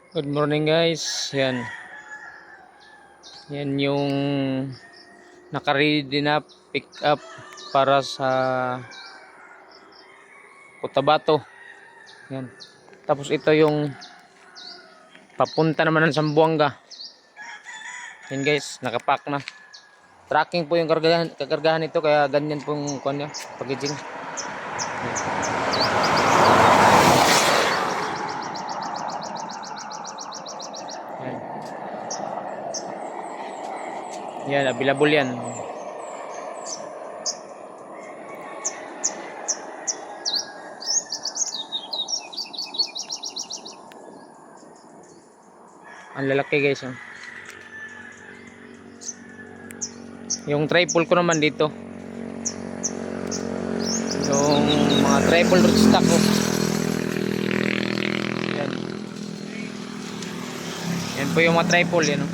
Good morning guys. Yan. Yan yung naka-ready na pick up para sa Cotabato. Yan. Tapos ito yung papunta naman ng Zamboanga. Yan guys, nakapack na. Tracking po yung kakargahan nito kaya ganyan pong kunya, packaging. Yan. Yan, available yan. Ang lalaki guys. Oh. Yung tripod ko naman dito. Yung mga tripod rootstock ko. Yan. Yan po yung mga tripod yan. Oh.